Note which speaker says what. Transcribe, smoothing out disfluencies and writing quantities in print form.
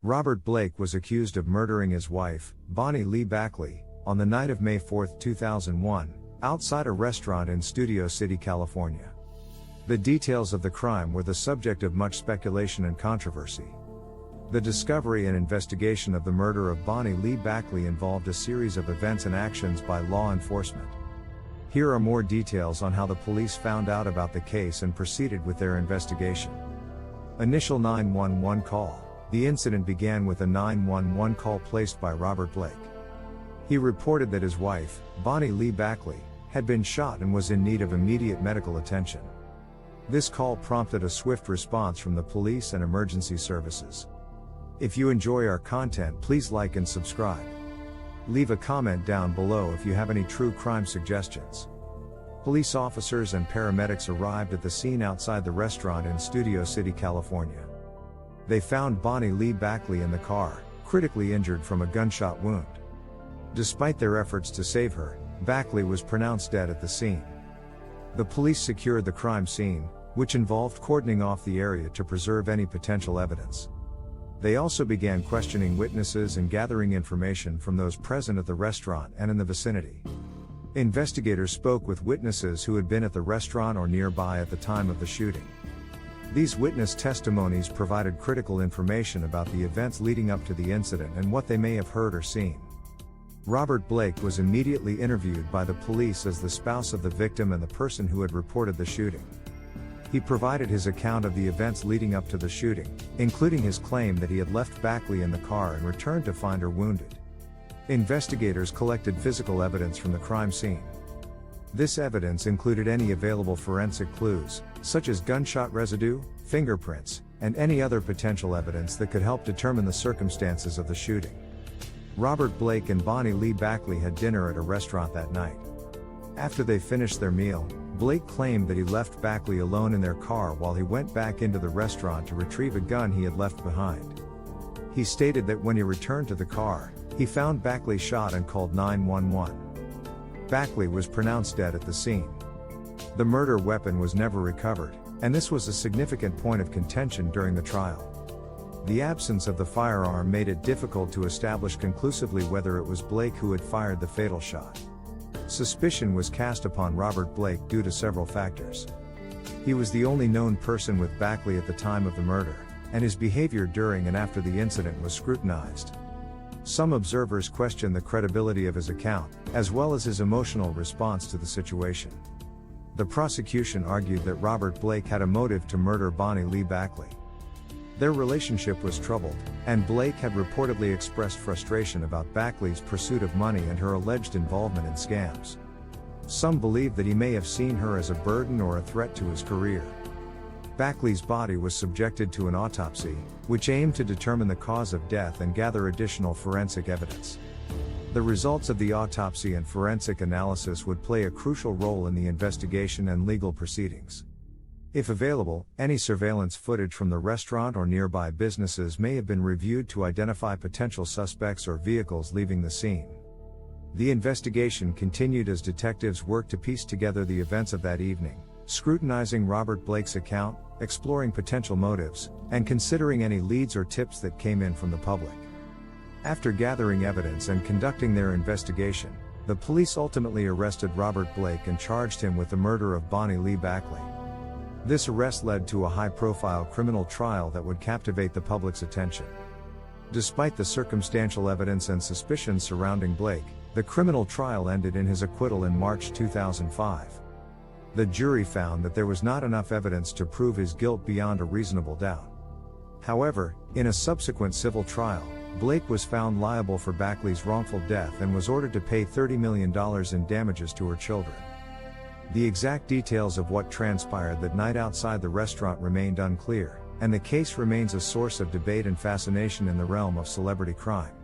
Speaker 1: Robert Blake was accused of murdering his wife, Bonny Lee Bakley, on the night of May 4, 2001, outside a restaurant in Studio City, California. The details of the crime were the subject of much speculation and controversy. The discovery and investigation of the murder of Bonny Lee Bakley involved a series of events and actions by law enforcement. Here are more details on how the police found out about the case and proceeded with their investigation. Initial 911 call. The incident began with a 911 call placed by Robert Blake. He reported that his wife, Bonny Lee Bakley, had been shot and was in need of immediate medical attention. This call prompted a swift response from the police and emergency services. If you enjoy our content, please like and subscribe. Leave a comment down below if you have any true crime suggestions. Police officers and paramedics arrived at the scene outside the restaurant in Studio City, California. They found Bonny Lee Bakley in the car, critically injured from a gunshot wound. Despite their efforts to save her, Bakley was pronounced dead at the scene. The police secured the crime scene, which involved cordoning off the area to preserve any potential evidence. They also began questioning witnesses and gathering information from those present at the restaurant and in the vicinity. Investigators spoke with witnesses who had been at the restaurant or nearby at the time of the shooting. These witness testimonies provided critical information about the events leading up to the incident and what they may have heard or seen. Robert Blake was immediately interviewed by the police as the spouse of the victim and the person who had reported the shooting. He provided his account of the events leading up to the shooting, including his claim that he had left Bakley in the car and returned to find her wounded. Investigators collected physical evidence from the crime scene. This evidence included any available forensic clues, such as gunshot residue, fingerprints, and any other potential evidence that could help determine the circumstances of the shooting. Robert Blake and Bonny Lee Bakley had dinner at a restaurant that night. After they finished their meal, Blake claimed that he left Bakley alone in their car while he went back into the restaurant to retrieve a gun he had left behind. He stated that when he returned to the car, he found Bakley shot and called 911. Bakley was pronounced dead at the scene. The murder weapon was never recovered, and this was a significant point of contention during the trial. The absence of the firearm made it difficult to establish conclusively whether it was Blake who had fired the fatal shot. Suspicion was cast upon Robert Blake due to several factors. He was the only known person with Bakley at the time of the murder, and his behavior during and after the incident was scrutinized. Some observers questioned the credibility of his account, as well as his emotional response to the situation. The prosecution argued that Robert Blake had a motive to murder Bonny Lee Bakley. Their relationship was troubled, and Blake had reportedly expressed frustration about Bakley's pursuit of money and her alleged involvement in scams. Some believed that he may have seen her as a burden or a threat to his career. Bakley's body was subjected to an autopsy, which aimed to determine the cause of death and gather additional forensic evidence. The results of the autopsy and forensic analysis would play a crucial role in the investigation and legal proceedings. If available, any surveillance footage from the restaurant or nearby businesses may have been reviewed to identify potential suspects or vehicles leaving the scene. The investigation continued as detectives worked to piece together the events of that evening, scrutinizing Robert Blake's account, exploring potential motives, and considering any leads or tips that came in from the public. After gathering evidence and conducting their investigation, the police ultimately arrested Robert Blake and charged him with the murder of Bonny Lee Bakley. This arrest led to a high-profile criminal trial that would captivate the public's attention. Despite the circumstantial evidence and suspicions surrounding Blake, the criminal trial ended in his acquittal in March 2005. The jury found that there was not enough evidence to prove his guilt beyond a reasonable doubt. However, in a subsequent civil trial, Blake was found liable for Bakley's wrongful death and was ordered to pay $30 million in damages to her children. The exact details of what transpired that night outside the restaurant remained unclear, and the case remains a source of debate and fascination in the realm of celebrity crime.